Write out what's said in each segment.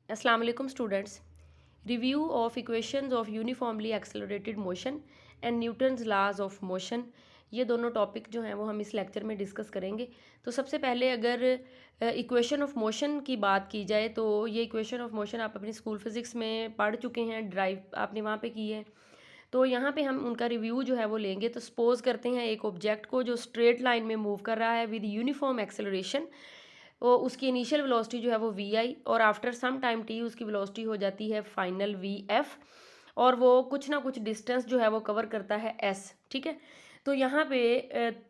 अस्सलाम वालेकुम students. Review of equations of uniformly accelerated motion and Newton's laws of motion, ये दोनों topic जो हैं वो हम इस लेक्चर में डिस्कस करेंगे। तो सबसे पहले अगर इक्वेशन ऑफ मोशन की बात की जाए तो ये इक्वेशन ऑफ मोशन आप अपनी स्कूल फिज़िक्स में पढ़ चुके हैं, ड्राइव आपने वहाँ पे की है। तो यहाँ पे हम उनका रिव्यू जो है वो लेंगे। तो सपोज करते हैं एक ऑब्जेक्ट को जो स्ट्रेट लाइन में मूव कर रहा है विद यूनिफॉर्म एक्सेलरेशन, वो उसकी इनिशियल वेलोसिटी जो है वो वी आई और आफ्टर सम टाइम टी उसकी वेलोसिटी हो जाती है फाइनल वी एफ, और वो कुछ ना कुछ डिस्टेंस जो है वो कवर करता है एस। ठीक है। तो यहाँ पे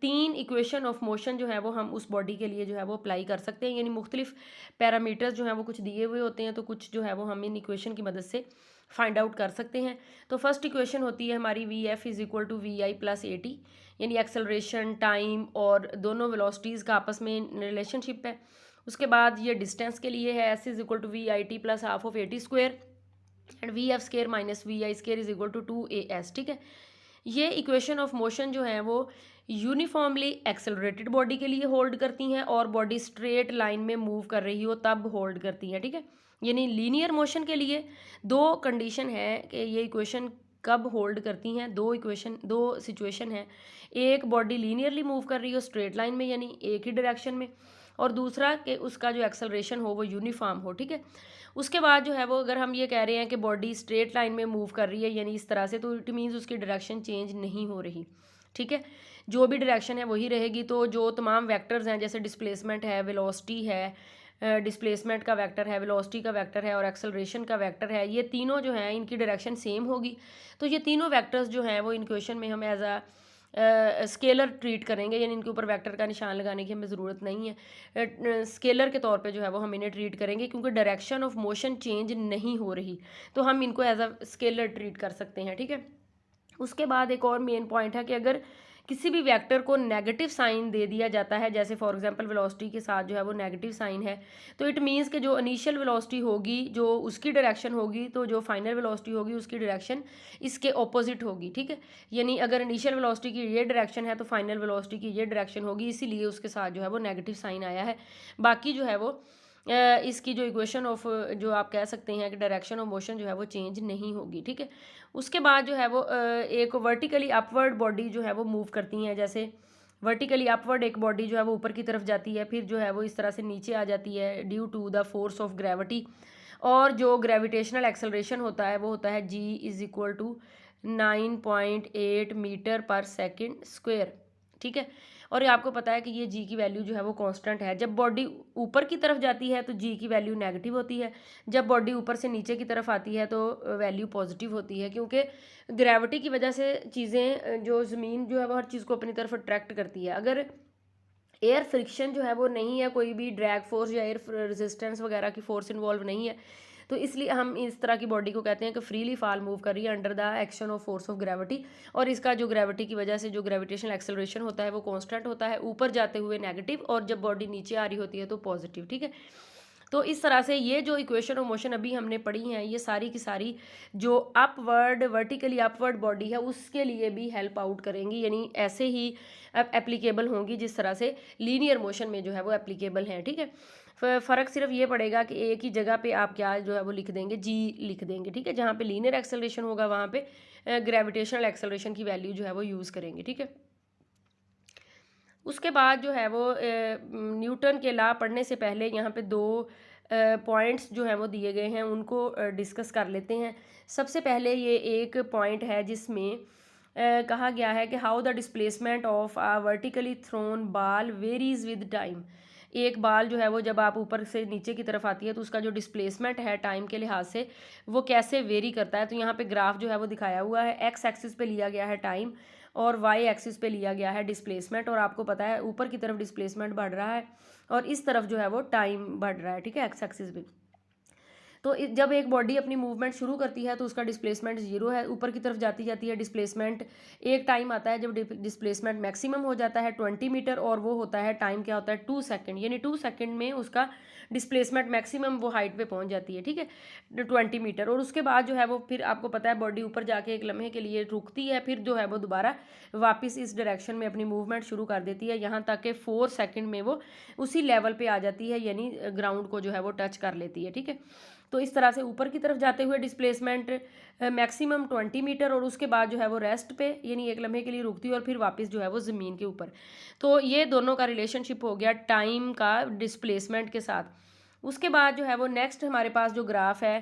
तीन इक्वेशन ऑफ मोशन जो है वो हम उस बॉडी के लिए जो है वो अप्लाई कर सकते हैं, यानी मुख्तलिफ पैरामीटर्स जो है वो कुछ दिए हुए होते हैं, तो कुछ जो है वो हम इन इक्वेशन की मदद से फाइंड आउट कर सकते हैं। तो फर्स्ट इक्वेशन होती है हमारी V F is equal to V I plus A T, यानी एक्सेलरेशन, टाइम और दोनों वेलोसिटीज़ का आपस में रिलेशनशिप है। उसके बाद ये डिस्टेंस के लिए है, S is equal to V I T plus half of A T square and V F square minus V I square is equal to two A S. ठीक है। ये इक्वेशन ऑफ मोशन जो है वो uniformly accelerated body के लिए hold करती हैं और बॉडी स्ट्रेट लाइन में मूव कर रही हो तब होल्ड करती हैं। ठीक है। यानी लीनियर मोशन के लिए दो कंडीशन है कि ये इक्वेशन कब होल्ड करती हैं। दो सिचुएशन है, एक बॉडी लीनियरली मूव कर रही हो स्ट्रेट लाइन में यानी एक ही डायरेक्शन में, और दूसरा कि उसका जो एक्सेलरेशन हो वो यूनिफॉर्म हो। ठीक है। उसके बाद जो है वो अगर हम ये कह रहे हैं कि बॉडी स्ट्रेट लाइन में मूव कर रही है यानी इस तरह से, तो इट मीन्स उसकी डायरेक्शन चेंज नहीं हो रही। ठीक है। जो भी डायरेक्शन है वही रहेगी। तो जो तमाम वेक्टर्स हैं जैसे डिस्प्लेसमेंट है, वेलोसिटी है, डिस्प्लेसमेंट का वेक्टर है, वेलोसिटी का वेक्टर है और एक्सेलरेशन का वेक्टर है, ये तीनों जो हैं इनकी डायरेक्शन सेम होगी। तो ये तीनों वेक्टर्स जो हैं वो इन क्वेश्चन में हम एज अ स्केलर ट्रीट करेंगे, यानी इनके ऊपर वेक्टर का निशान लगाने की हमें ज़रूरत नहीं है। स्केलर के तौर पे जो है वो हम इन्हें ट्रीट करेंगे क्योंकि डायरेक्शन ऑफ मोशन चेंज नहीं हो रही, तो हम इनको एज अ स्केलर ट्रीट कर सकते हैं। ठीक है। उसके बाद एक और मेन पॉइंट है कि अगर किसी भी वेक्टर को नेगेटिव साइन दे दिया जाता है, जैसे फॉर एग्जांपल वेलोसिटी के साथ जो है वो नेगेटिव साइन है, तो इट मीन्स कि जो इनिशियल वेलोसिटी होगी जो उसकी डायरेक्शन होगी, तो जो फाइनल वेलोसिटी होगी उसकी डायरेक्शन इसके ऑपोजिट होगी। ठीक है। यानी अगर इनिशियल वेलोसिटी की ये डायरेक्शन है तो फाइनल वेलोसिटी की ये डायरेक्शन होगी, इसीलिए उसके साथ जो है वो नेगेटिव साइन आया है। बाकी जो है वो इसकी जो इक्वेशन ऑफ जो आप कह सकते हैं कि डायरेक्शन ऑफ मोशन जो है वो चेंज नहीं होगी। ठीक है। उसके बाद जो है वो एक वर्टिकली अपवर्ड बॉडी जो है वो मूव करती हैं, जैसे वर्टिकली अपवर्ड एक बॉडी जो है वो ऊपर की तरफ जाती है, फिर जो है वो इस तरह से नीचे आ जाती है due to the force of gravity, और जो ग्रेविटेशनल एक्सेलरेशन होता है वो होता है G is equal to 9.8 metre per second square. ठीक है। और ये आपको पता है कि ये जी की वैल्यू जो है वो कांस्टेंट है। जब बॉडी ऊपर की तरफ जाती है तो जी की वैल्यू नेगेटिव होती है, जब बॉडी ऊपर से नीचे की तरफ आती है तो वैल्यू पॉजिटिव होती है, क्योंकि ग्रेविटी की वजह से चीज़ें जो ज़मीन जो है वो हर चीज़ को अपनी तरफ अट्रैक्ट करती है। अगर एयर फ्रिक्शन जो है वो नहीं है, कोई भी ड्रैग फोर्स या एयर रेजिस्टेंस वगैरह की फोर्स इन्वॉल्व नहीं है, तो इसलिए हम इस तरह की बॉडी को कहते हैं कि फ्रीली फॉल मूव कर रही है under the action of force of gravity, और इसका जो ग्रेविटी की वजह से जो ग्रेविटेशनल एक्सेलरेशन होता है वो कांस्टेंट होता है, ऊपर जाते हुए नेगेटिव, और जब बॉडी नीचे आ रही होती है तो पॉजिटिव। ठीक है। तो इस तरह से ये जो इक्वेशन ऑफ मोशन अभी हमने पढ़ी हैं ये सारी की सारी जो अपवर्ड वर्टिकली अपवर्ड बॉडी है उसके लिए भी हेल्प आउट करेंगी, यानी ऐसे ही एप्लीकेबल होंगी जिस तरह से लीनियर मोशन में जो है वो एप्लीकेबल हैं। ठीक है। फ़र्क सिर्फ ये पड़ेगा कि एक ही जगह पे आप क्या जो है वो लिख देंगे, जी लिख देंगे। ठीक है। जहाँ पे लीनियर एक्सेलरेशन होगा वहाँ पे ग्रेविटेशनल एक्सेलरेशन की वैल्यू जो है वो यूज़ करेंगे। ठीक है। उसके बाद जो है वो न्यूटन के लॉ पढ़ने से पहले यहाँ पे दो पॉइंट्स जो हैं वो दिए गए हैं, उनको डिस्कस कर लेते हैं। सबसे पहले ये एक पॉइंट है जिसमें कहा गया है कि how the displacement of a vertically thrown ball varies with time. एक बाल जो है वो जब आप ऊपर से नीचे की तरफ आती है तो उसका जो डिस्प्लेसमेंट है टाइम के लिहाज से वो कैसे वेरी करता है। तो यहाँ पे ग्राफ जो है वो दिखाया हुआ है, एक्स एक्सिस पे लिया गया है टाइम और वाई एक्सिस पे लिया गया है डिस्प्लेसमेंट, और आपको पता है ऊपर की तरफ डिस्प्लेसमेंट बढ़ रहा है और इस तरफ जो है वो टाइम बढ़ रहा है। ठीक है। एक्स एक्सिस पे तो जब एक बॉडी अपनी मूवमेंट शुरू करती है तो उसका डिस्प्लेसमेंट जीरो है, ऊपर की तरफ जाती जाती है डिस्प्लेसमेंट। एक टाइम आता है जब डिस्प्लेसमेंट मैक्सिमम हो जाता है 20 मीटर, और वो होता है टाइम क्या होता है 2 सेकंड, यानी 2 सेकंड में उसका डिस्प्लेसमेंट मैक्सिमम वो हाइट पे पहुंच जाती है। ठीक है। 20 मीटर, और उसके बाद जो है वो फिर आपको पता है बॉडी ऊपर जाके एक लम्हे के लिए रुकती है, फिर जो है वो दोबारा वापस इस डायरेक्शन में अपनी मूवमेंट शुरू कर देती है, यहाँ तक कि 4 सेकंड में वो उसी लेवल पे आ जाती है, यानी ग्राउंड को जो है वो टच कर लेती है। ठीक है। तो इस तरह से ऊपर की तरफ जाते हुए डिस्प्लेसमेंट मैक्सिमम 20 मीटर, और उसके बाद जो है वो रेस्ट पे यानी एक लम्हे के लिए रुकती है और फिर वापस जो है वो ज़मीन के ऊपर। तो ये दोनों का रिलेशनशिप हो गया टाइम का डिस्प्लेसमेंट के साथ। उसके बाद जो है वो नेक्स्ट हमारे पास जो ग्राफ है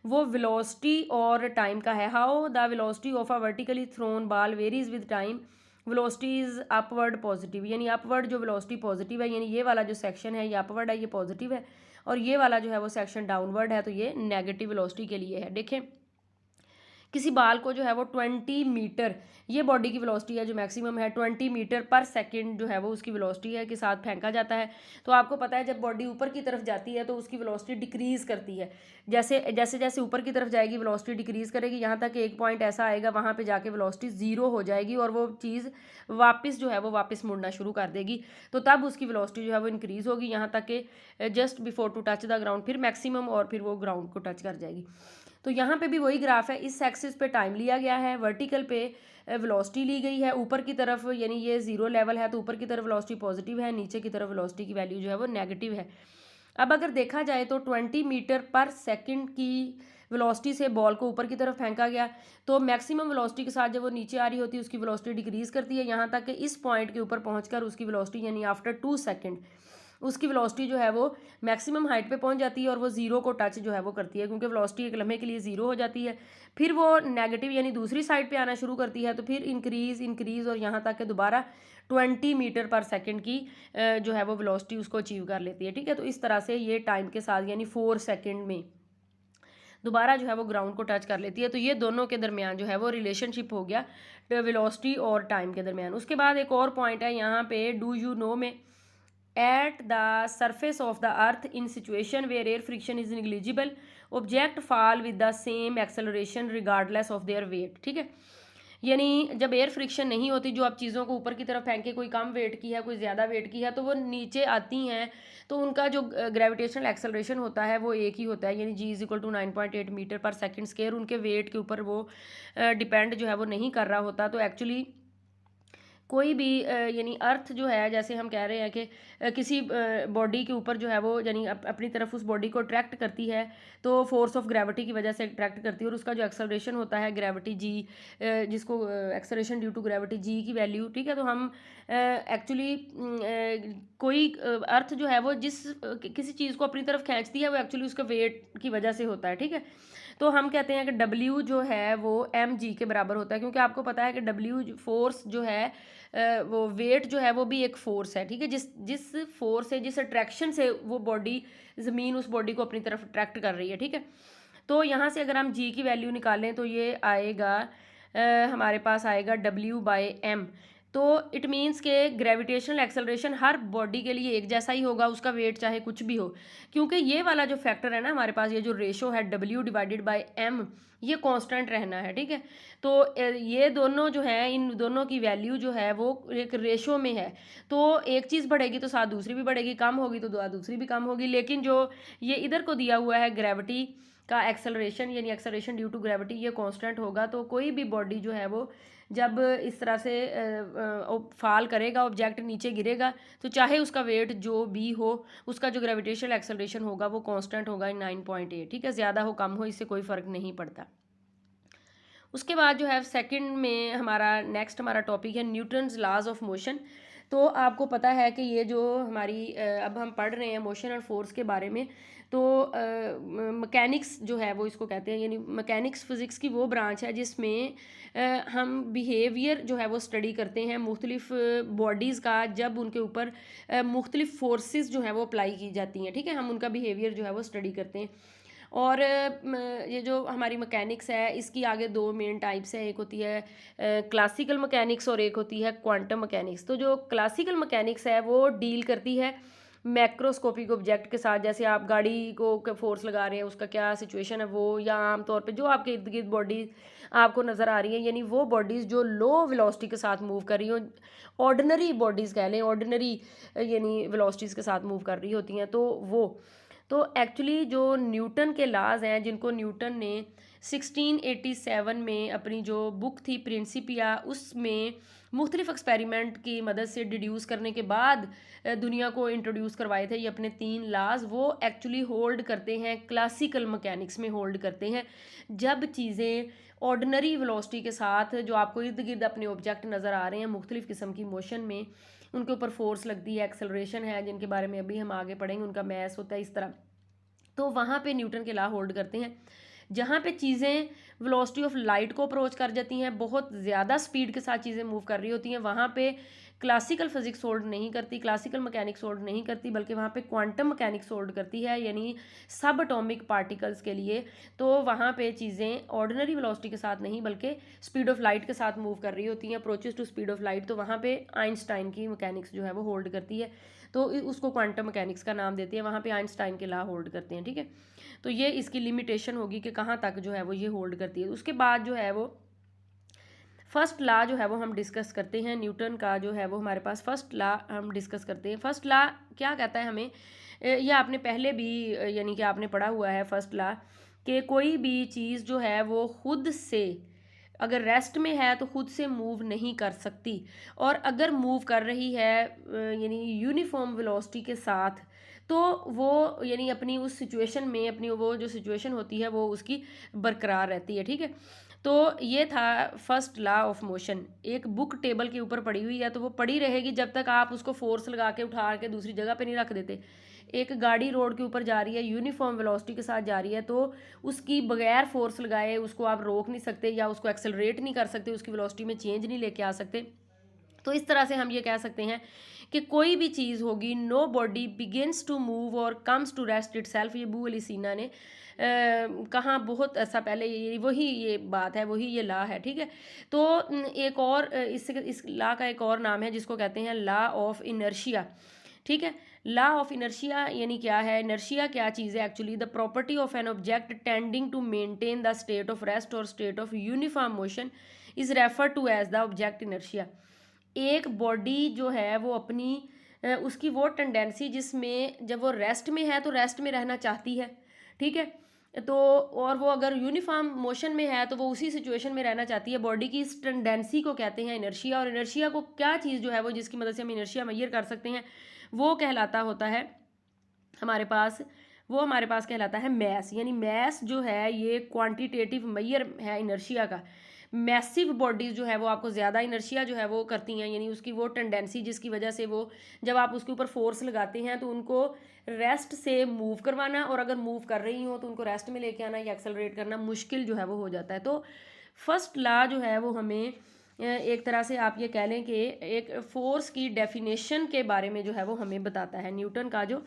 वो वेलोसिटी और टाइम का है। How the velocity of a vertically thrown ball varies with time, velocity is upward positive, यानी अपवर्ड जो वेलोसिटी पॉजिटिव है, यानी ये वाला जो सेक्शन है ये अपवर्ड है, ये पॉजिटिव है, और ये वाला जो है वो सेक्शन डाउनवर्ड है, तो ये नेगेटिव वेलोसिटी के लिए है। देखें किसी बाल को जो है वो 20 मीटर, ये बॉडी की वेलोसिटी है जो मैक्सिमम है, 20 मीटर पर सेकंड जो है वो उसकी वेलोसिटी है के साथ फेंका जाता है। तो आपको पता है जब बॉडी ऊपर की तरफ जाती है तो उसकी वेलोसिटी डिक्रीज़ करती है, जैसे जैसे जैसे ऊपर की तरफ जाएगी वेलोसिटी डिक्रीज़ करेगी, यहाँ तक एक पॉइंट ऐसा आएगा वहाँ पे जाके वेलोसिटी ज़ीरो हो जाएगी और वो चीज़ वापस जो है वो वापस मुड़ना शुरू कर देगी। तो तब उसकी वेलोसिटी जो है वो इंक्रीज़ होगी यहाँ तक कि just before to touch the ground, फिर मैक्सिमम और फिर वो ग्राउंड को टच कर जाएगी। तो यहाँ पे भी वही ग्राफ है, इस एक्सिस पे टाइम लिया गया है, वर्टिकल पे वेलोसिटी ली गई है, ऊपर की तरफ यानी ये जीरो लेवल है तो ऊपर की तरफ वेलोसिटी पॉजिटिव है, नीचे की तरफ वेलोसिटी की वैल्यू जो है वो नेगेटिव है। अब अगर देखा जाए तो 20 मीटर पर सेकंड की वेलोसिटी से बॉल को ऊपर की तरफ फेंका गया, तो मैक्सिमम वेलोसिटी के साथ जब वो नीचे आ रही होती है उसकी वेलोसिटी डिक्रीज़ करती है, यहाँ तक कि इस पॉइंट के ऊपर पहुँचकर उसकी वेलोसिटी यानी आफ्टर 2 सेकंड उसकी वेलोसिटी जो है वो मैक्सिमम हाइट पे पहुंच जाती है और वो ज़ीरो को टच जो है वो करती है, क्योंकि वेलोसिटी एक लम्हे के लिए ज़ीरो हो जाती है, फिर वो नेगेटिव यानी दूसरी साइड पे आना शुरू करती है, तो फिर इंक्रीज़ और यहाँ तक कि दोबारा 20 मीटर पर सेकंड की जो है वो वेलोसिटी उसको अचीव कर लेती है। ठीक है, तो इस तरह से ये टाइम के साथ यानी 4 सेकंड में दोबारा जो है वो ग्राउंड को टच कर लेती है। तो ये दोनों के दरमियान जो है वो रिलेशनशिप हो गया वेलोसिटी और टाइम के दरमियान। उसके बाद एक और पॉइंट है यहाँ पे, डू यू नो में, at the surface of the earth in situation where air friction is negligible object fall with the same acceleration regardless of their weight। ठीक है, यानी जब एयर फ्रिक्शन नहीं होती, जो आप चीज़ों को ऊपर की तरफ फेंके, कोई कम वेट की है कोई ज़्यादा वेट की है, तो वो नीचे आती हैं तो उनका जो ग्रेविटेशनल एक्सेलरेशन होता है वो एक ही होता है, यानी जी इज इक्वल टू 9.8 मीटर पर सेकंड स्क्वायर। उनके वेट के ऊपर वो डिपेंड जो है वो नहीं कर रहा होता। तो एक्चुअली कोई भी यानी अर्थ जो है, जैसे हम कह रहे हैं कि किसी बॉडी के ऊपर जो है वो यानी अपनी तरफ उस बॉडी को अट्रैक्ट करती है, तो फोर्स ऑफ ग्रेविटी की वजह से अट्रैक्ट करती है, और उसका जो एक्सेलरेशन होता है ग्रेविटी जी, जिसको acceleration due to gravity G की वैल्यू। ठीक है, तो हम एक्चुअली कोई अर्थ जो है वो जिस किसी चीज़ को अपनी तरफ खींचती है वो एक्चुअली उसका वेट की वजह से होता है। ठीक है, तो हम कहते हैं कि W जो है वो mg के बराबर होता है, क्योंकि आपको पता है कि W फोर्स जो है वो वेट जो है वो भी एक फोर्स है। ठीक है, जिस जिस फोर्स से, जिस अट्रैक्शन से वो बॉडी ज़मीन उस बॉडी को अपनी तरफ अट्रैक्ट कर रही है। ठीक है, तो यहाँ से अगर हम g की वैल्यू निकालें तो ये आएगा हमारे पास आएगा W/m। तो इट मीन्स के ग्रेविटेशनल एक्सेलरेशन हर बॉडी के लिए एक जैसा ही होगा, उसका वेट चाहे कुछ भी हो, क्योंकि ये वाला जो फैक्टर है ना हमारे पास, ये जो रेशो है W/m, ये कांस्टेंट रहना है। ठीक है, तो ये दोनों जो है, इन दोनों की वैल्यू जो है वो एक रेशो में है, तो एक चीज़ बढ़ेगी तो साथ दूसरी भी बढ़ेगी, कम होगी तो दूसरी भी कम होगी। लेकिन जो ये इधर को दिया हुआ है ग्रेविटी का एक्सेलरेशन यानी एक्सेलरेशन ड्यू टू ग्रेविटी, ये कांस्टेंट होगा। तो कोई भी बॉडी जो है वो जब इस तरह से फॉल करेगा, ऑब्जेक्ट नीचे गिरेगा, तो चाहे उसका वेट जो भी हो, उसका जो ग्रेविटेशनल एक्सेलरेशन होगा वो कांस्टेंट होगा 9.8। ठीक है, ज़्यादा हो कम हो इससे कोई फ़र्क नहीं पड़ता। उसके बाद जो है सेकंड में हमारा नेक्स्ट हमारा टॉपिक है न्यूटन्स लॉज ऑफ मोशन। तो आपको पता है कि ये जो हमारी अब हम पढ़ रहे हैं मोशन और फोर्स के बारे में, तो मैकेनिक्स जो है वो इसको कहते हैं, यानी मैकेनिक्स फिज़िक्स की वो ब्रांच है जिसमें हम बिहेवियर जो है वो स्टडी करते हैं मुख्तलिफ बॉडीज़ का, जब उनके ऊपर मुख्तलिफ फोर्सेस जो है वो अप्लाई की जाती हैं। ठीक है, हम उनका बिहेवियर जो है वो स्टडी करते हैं। और ये जो हमारी मैकेनिक्स है इसकी आगे दो मेन टाइप्स हैं, एक होती है क्लासिकल मैकेनिक्स और एक होती है क्वांटम मैकेनिक्स। तो जो क्लासिकल मैकेनिक्स है वो डील करती है मैक्रोस्कोपिक ऑब्जेक्ट के साथ, जैसे आप गाड़ी को फोर्स लगा रहे हैं उसका क्या सिचुएशन है वो, या आमतौर पे जो आपके इर्द गिर्द बॉडी आपको नज़र आ रही है, यानी वो बॉडीज़ जो लो वेलोसिटी के साथ मूव कर रही हो, ऑर्डिनरी बॉडीज़ कह लें, ऑर्डिनरी यानी वेलोसिटीज़ के साथ मूव कर रही होती हैं, तो वो तो एक्चुअली जो न्यूटन के लॉज हैं, जिनको न्यूटन ने 1687 में अपनी जो बुक थी प्रिंसिपिया उसमें मुख्तलिफ एक्सपेरिमेंट की मदद से डिड्यूस करने के बाद दुनिया को इंट्रोड्यूस करवाए थे ये अपने 3 लाज, वो एक्चुअली होल्ड करते हैं क्लासिकल मैकेनिक्स में होल्ड करते हैं। जब चीज़ें ऑर्डिनरी वेलोसिटी के साथ, जो आपको इर्द गिर्द अपने ऑब्जेक्ट नज़र आ रहे हैं मुख्तलिफ किस्म की मोशन में, उनके ऊपर फोर्स लगती है, एक्सेलरेशन है, जिनके बारे में अभी हम आगे पढ़ेंगे, उनका मैस होता है इस तरह, तो वहाँ पे न्यूटन के लॉ होल्ड करते हैं। जहाँ पे चीज़ें वेलोसिटी ऑफ लाइट को अप्रोच कर जाती हैं, बहुत ज़्यादा स्पीड के साथ चीज़ें मूव कर रही होती हैं, वहाँ पे क्लासिकल फिजिक्स होल्ड नहीं करती, क्लासिकल मैकेनिक्स होल्ड नहीं करती, बल्कि वहाँ पे क्वांटम मैकेनिक्स होल्ड करती है, यानी सब एटॉमिक पार्टिकल्स के लिए। तो वहाँ पे चीज़ें ऑर्डिनरी वेलोसिटी के साथ नहीं बल्कि स्पीड ऑफ लाइट के साथ मूव कर रही होती हैं, approaches to speed of light, तो वहाँ पे आइंस्टाइन की मैकेनिक्स जो है वो होल्ड करती है, तो उसको क्वांटम मैकेनिक्स का नाम देती है, वहाँ पे आइंस्टाइन के लॉ होल्ड करते हैं। ठीक है, तो ये इसकी लिमिटेशन होगी कि कहाँ तक जो है वो ये होल्ड करती है। उसके बाद जो है वो फर्स्ट लॉ जो है वो हम डिस्कस करते हैं, न्यूटन का जो है वो हमारे पास फर्स्ट लॉ हम डिस्कस करते हैं। फर्स्ट लॉ क्या कहता है हमें, ये आपने पहले भी यानी कि आपने पढ़ा हुआ है फर्स्ट लॉ, कि कोई भी चीज़ जो है वो खुद से अगर रेस्ट में है तो खुद से मूव नहीं कर सकती, और अगर मूव कर रही है यानी यूनिफॉर्म वेलोसिटी के साथ, तो वो यानी अपनी उस सिचुएशन में, अपनी वो जो सिचुएशन होती है वो उसकी बरकरार रहती है। ठीक है, तो ये था फर्स्ट लॉ ऑफ मोशन। एक बुक टेबल के ऊपर पड़ी हुई है तो वो पड़ी रहेगी जब तक आप उसको फोर्स लगा के उठा के दूसरी जगह पे नहीं रख देते। एक गाड़ी रोड के ऊपर जा रही है, यूनिफॉर्म वेलोसिटी के साथ जा रही है, तो उसकी बगैर फोर्स लगाए उसको आप रोक नहीं सकते या उसको एक्सेलरेट नहीं कर सकते, उसकी वेलोसिटी में चेंज नहीं लेके आ सकते। तो इस तरह से हम ये कह सकते हैं कि कोई भी चीज़ होगी, no body begins to move और कम्स टू रेस्ट इटसेल्फ, ये बू अली सीना ने कहा बहुत ऐसा पहले, ये वही ये बात है, वही ये लॉ है। ठीक है, तो एक और इस लॉ का एक और नाम है जिसको कहते हैं लॉ ऑफ इनर्शिया। ठीक है, लॉ ऑफ इनर्शिया यानी क्या है, इनर्शिया क्या चीज़ है actually, the property of an object tending to maintain the state of rest or state of uniform motion is refer to as the object inertia. एक body जो है वो अपनी उसकी वो टेंडेंसी जिसमें जब वो रेस्ट में है तो रेस्ट में रहना चाहती है। ठीक है, तो और वो अगर यूनिफॉर्म मोशन में है तो वो उसी सिचुएशन में रहना चाहती है। बॉडी की इस टेंडेंसी को कहते हैं इनर्शिया, और इनर्शिया को क्या चीज़ जो है वो जिसकी मदद से हम इनर्शिया मेजर कर सकते हैं वो कहलाता होता है हमारे पास, वो हमारे पास कहलाता है मैस। यानी मैस जो है ये क्वांटिटेटिव मेजर है इनर्शिया का। मैसिव बॉडीज़ जो है वो आपको ज़्यादा इनर्शिया जो है वो करती हैं, यानी उसकी वो टेंडेंसी जिसकी वजह से वो जब आप उसके ऊपर फोर्स लगाते हैं तो उनको रेस्ट से मूव करवाना, और अगर मूव कर रही हो तो उनको रेस्ट में लेके आना या एक्सेलरेट करना मुश्किल जो है वो हो जाता है। तो फर्स्ट लॉ जो है वो हमें एक तरह से आप ये कह लें कि एक फोर्स की डेफिनेशन के बारे में जो है वो हमें बताता है। न्यूटन का जो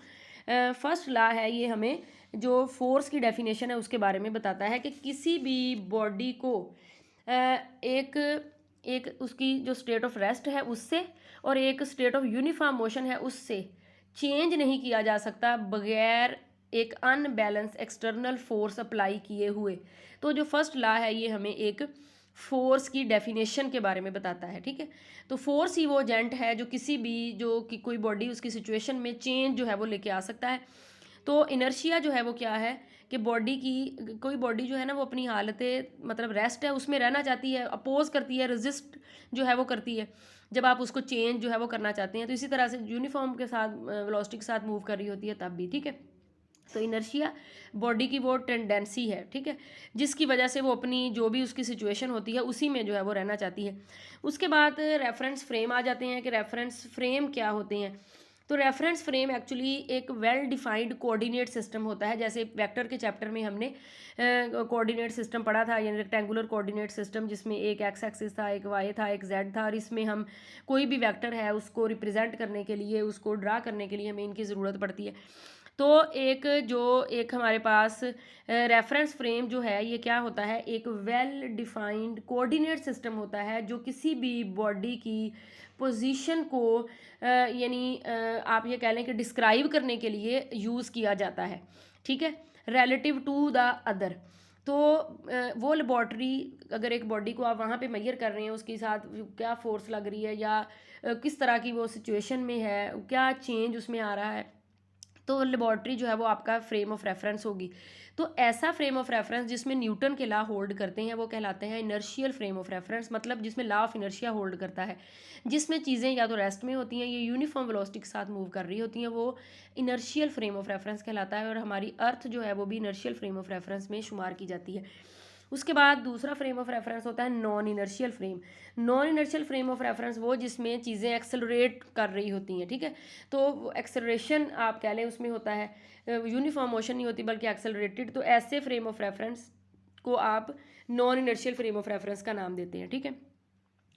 फर्स्ट लॉ है ये हमें जो फोर्स की डेफिनेशन है उसके बारे में बताता है कि किसी भी बॉडी को एक एक उसकी जो स्टेट ऑफ रेस्ट है उससे और एक स्टेट ऑफ यूनिफॉर्म मोशन है उससे चेंज नहीं किया जा सकता बगैर एक अनबैलेंस एक्सटर्नल फोर्स अप्लाई किए हुए। तो जो फर्स्ट लॉ है ये हमें एक फोर्स की डेफिनेशन के बारे में बताता है। ठीक है, तो फोर्स ही वो एजेंट है जो किसी भी जो कि कोई बॉडी उसकी सिचुएशन में चेंज जो है वो लेके आ सकता है। तो इनर्शिया जो है वो क्या है कि बॉडी की कोई बॉडी जो है ना वो अपनी हालत मतलब रेस्ट है उसमें रहना चाहती है, अपोज करती है, रेजिस्ट जो है वो करती है जब आप उसको चेंज जो है वो करना चाहते हैं। तो इसी तरह से यूनिफॉर्म के साथ वेलोसिटी के साथ मूव कर रही होती है तब भी। ठीक है, तो इनर्शिया बॉडी की वो टेंडेंसी है। ठीक है, जिसकी वजह से वो अपनी जो भी उसकी सिचुएशन होती है उसी में जो है वो रहना चाहती है। उसके बाद रेफरेंस फ्रेम आ जाते हैं कि रेफरेंस फ्रेम क्या होते हैं। तो रेफरेंस फ्रेम एक्चुअली एक वेल डिफाइंड कोऑर्डिनेट सिस्टम होता है। जैसे वेक्टर के चैप्टर में हमने कोऑर्डिनेट सिस्टम पढ़ा था, यानी रेक्टेंगुलर कोऑर्डिनेट सिस्टम, जिसमें एक एक्स एक्सिस था, एक वाई था, एक जेड था, और इसमें हम कोई भी वेक्टर है उसको रिप्रेजेंट करने के लिए, उसको ड्रा करने के लिए हमें इनकी ज़रूरत पड़ती है। तो एक हमारे पास रेफरेंस फ्रेम जो है ये क्या होता है, एक वेल डिफाइंड कोऑर्डिनेट सिस्टम होता है जो किसी भी बॉडी की पोजीशन को यानी आप ये कह लें कि डिस्क्राइब करने के लिए यूज़ किया जाता है। ठीक है, रिलेटिव टू द अदर। तो वो लेबॉर्ट्री अगर एक बॉडी को आप वहाँ पे मेजर कर रहे हैं, उसके साथ क्या फोर्स लग रही है या किस तरह की वो सिचुएशन में है, क्या चेंज उसमें आ रहा है, तो लेबॉर्ट्री जो है वो आपका फ्रेम ऑफ रेफरेंस होगी। तो ऐसा फ्रेम ऑफ रेफरेंस जिसमें न्यूटन के लॉ होल्ड करते हैं वो कहलाते हैं इनर्शियल फ्रेम ऑफ रेफरेंस, मतलब जिसमें लॉ ऑफ इनर्शिया होल्ड करता है, जिसमें चीज़ें या तो रेस्ट में होती हैं या यूनिफॉर्म वेलोसिटी के साथ मूव कर रही होती हैं, वो इनर्शियल फ्रेम ऑफ रेफरेंस कहलाता है। और हमारी अर्थ जो है वो भी इनर्शियल फ्रेम ऑफ रेफरेंस में शुमार की जाती है। उसके बाद दूसरा फ्रेम ऑफ रेफरेंस होता है non inertial frame. Non inertial frame of reference वो जिसमें चीज़ें एक्सेलरेट कर रही होती हैं, ठीक है। तो एक्सेलरेशन आप कह लें उसमें होता है, यूनिफॉर्म मोशन नहीं होती बल्कि एक्सेलरेटेड। तो ऐसे फ्रेम ऑफ रेफरेंस को आप non inertial frame of reference का नाम देते हैं, ठीक है।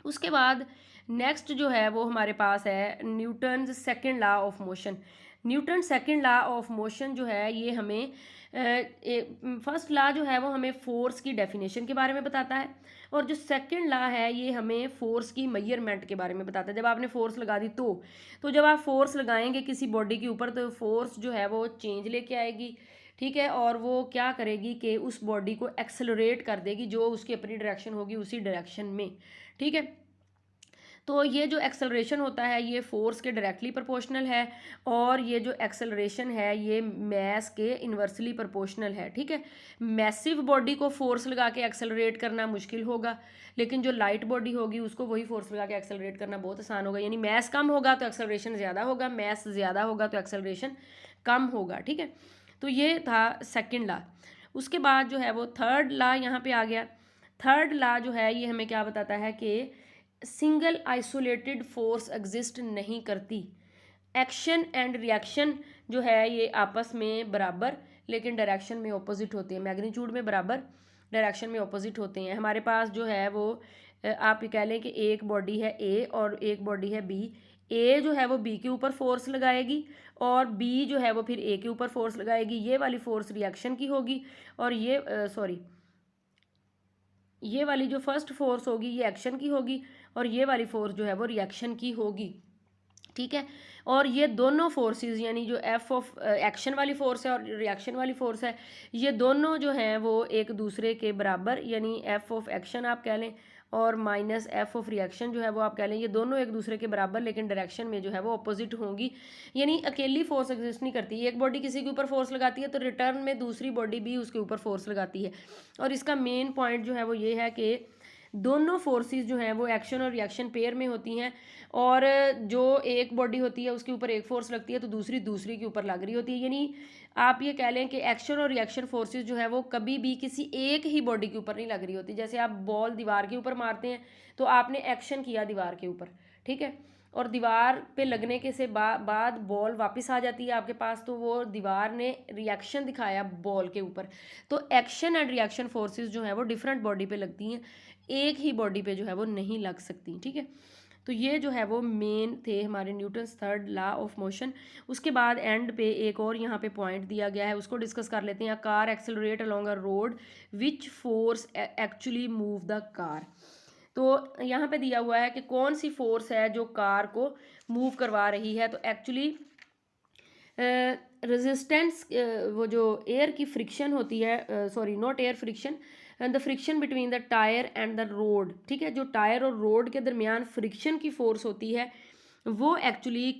उसके बाद नेक्स्ट जो है वो हमारे पास है Newton second law of motion. Newton second law of motion जो है ये हमें फर्स्ट लॉ जो है वो हमें फोर्स की डेफिनेशन के बारे में बताता है, और जो सेकंड लॉ है ये हमें फोर्स की मेजरमेंट के बारे में बताता है। जब आपने फोर्स लगा दी तो जब आप फोर्स लगाएंगे किसी बॉडी के ऊपर तो फोर्स जो है वो चेंज लेके आएगी, ठीक है, और वो क्या करेगी कि उस बॉडी को एक्सेलरेट कर देगी, जो उसकी अपनी डायरेक्शन होगी उसी डायरेक्शन में, ठीक है। तो ये जो एक्सेलरेशन होता है ये फोर्स के डायरेक्टली प्रोपोर्शनल है, और ये जो एक्सेलरेशन है ये मैस के इन्वर्सली प्रोपोर्शनल है, ठीक है। मैसिव बॉडी को फोर्स लगा के एक्सेलरेट करना मुश्किल होगा, लेकिन जो लाइट बॉडी होगी उसको वही फोर्स लगा के एक्सेलरेट करना बहुत आसान होगा। यानी मैस कम होगा तो एक्सेलरेशन ज़्यादा होगा, मैस ज़्यादा होगा तो एक्सेलरेशन कम होगा, ठीक है। तो ये था सेकेंड लॉ। उसके बाद जो है वो थर्ड लॉ यहाँ पे आ गया। थर्ड लॉ जो है ये हमें क्या बताता है कि सिंगल आइसोलेटेड फोर्स एग्जिस्ट नहीं करती। एक्शन एंड रिएक्शन जो है ये आपस में बराबर लेकिन डायरेक्शन में ऑपोजिट होते हैं, मैग्नीट्यूड में बराबर डायरेक्शन में ऑपोजिट होते हैं। हमारे पास जो है वो आप ये कह लें कि एक बॉडी है ए और एक बॉडी है बी। ए जो है वो बी के ऊपर फोर्स लगाएगी और बी जो है वो फिर ए के ऊपर फोर्स लगाएगी। ये वाली फोर्स रिएक्शन की होगी और ये वाली जो फर्स्ट फोर्स होगी ये एक्शन की होगी और ये वाली फोर्स जो है वो रिएक्शन की होगी, ठीक है। और ये दोनों फोर्सेस यानी जो एफ ऑफ एक्शन वाली फोर्स है और रिएक्शन वाली फोर्स है, ये दोनों जो हैं वो एक दूसरे के बराबर, यानी एफ ऑफ एक्शन आप कह लें और माइनस एफ ऑफ रिएक्शन जो है वो आप कह लें, ये दोनों एक दूसरे के बराबर लेकिन डायरेक्शन में जो है वो अपोजिट होंगी। यानी अकेली फोर्स एग्जिस्ट नहीं करती। एक बॉडी किसी के ऊपर फोर्स लगाती है तो रिटर्न में दूसरी बॉडी भी उसके ऊपर फोर्स लगाती है। और इसका मेन पॉइंट जो है वो ये है कि दोनों फोर्सेस जो हैं वो एक्शन और रिएक्शन पेयर में होती हैं, और जो एक बॉडी होती है उसके ऊपर एक फोर्स लगती है तो दूसरी के ऊपर लग रही होती है। यानी आप ये कह लें कि एक्शन और रिएक्शन फोर्सेस जो है वो कभी भी किसी एक ही बॉडी के ऊपर नहीं लग रही होती। जैसे आप बॉल दीवार के ऊपर मारते हैं तो आपने एक्शन किया दीवार के ऊपर, ठीक है, और दीवार पे लगने के से बाद बॉल वापस आ जाती है आपके पास, तो वो दीवार ने रिएक्शन दिखाया बॉल के ऊपर। तो एक्शन एंड रिएक्शन फोर्सेस जो है वो डिफरेंट बॉडी पे लगती हैं, एक ही बॉडी पे जो है वो नहीं लग सकती, ठीक है। तो ये जो है वो मेन थे हमारे Newton's third law of motion. उसके बाद एंड पे एक और यहाँ पे पॉइंट दिया गया है, उसको डिस्कस कर लेते हैं। Car accelerate along a road which force actually move the car. तो यहाँ पे दिया हुआ है कि कौन सी फोर्स है जो कार को मूव करवा रही है। तो एक्चुअली रेजिस्टेंस वो जो एयर की फ्रिक्शन होती है, sorry not air friction, the friction between the tyre and the road, ठीक है, जो टायर और रोड के दरमियान फ्रिक्शन की फोर्स होती है वो एक्चुअली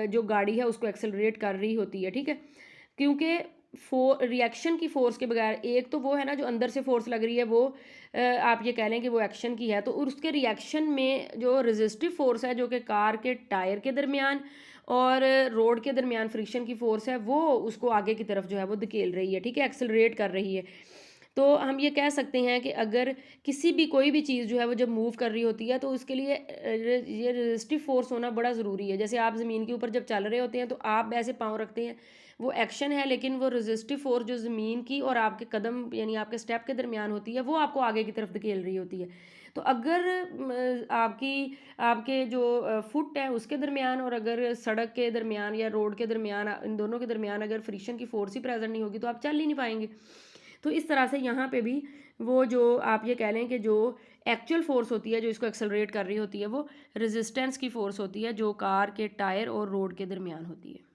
जो गाड़ी है उसको एक्सेलरेट कर रही होती है, ठीक है। क्योंकि रिएक्शन की फोर्स के बगैर, एक तो वो है ना जो अंदर से फोर्स लग रही है वो आप ये कह लें कि वो एक्शन की है, तो उसके रिएक्शन में जो रेजिस्टिव फोर्स है जो कि कार के टायर के दरमियान और रोड के दरमियान फ्रिक्शन की फोर्स है वो उसको आगे की तरफ जो है वो धकेल रही है, ठीक है, एक्सेलरेट कर रही है। तो हम ये कह सकते हैं कि अगर किसी भी कोई भी चीज़ जो है वो जब मूव कर रही होती है तो उसके लिए ये रेजिस्टिव फोर्स होना बड़ा ज़रूरी है। जैसे आप ज़मीन के ऊपर जब चल रहे होते हैं तो आप ऐसे पाँव रखते हैं, वो एक्शन है, लेकिन वो रेजिस्टिव फोर्स जो ज़मीन की और आपके कदम यानी आपके स्टेप के दरमियान होती है वो आपको आगे की तरफ धकेल रही होती है। तो अगर आपके जो फुट है उसके दरमियान और अगर सड़क के दरमियान या रोड के दरमियान, इन दोनों के दरमियान अगर फ्रिक्शन की फोर्स ही प्रेजेंट नहीं होगी तो आप चल ही नहीं पाएंगे। तो इस तरह से यहाँ पे भी वो जो आप ये कह लें कि जो एक्चुअल फोर्स होती है जो इसको एक्सेलरेट कर रही होती है वो रेजिस्टेंस की फोर्स होती है जो कार के टायर और रोड के दरमियान होती है।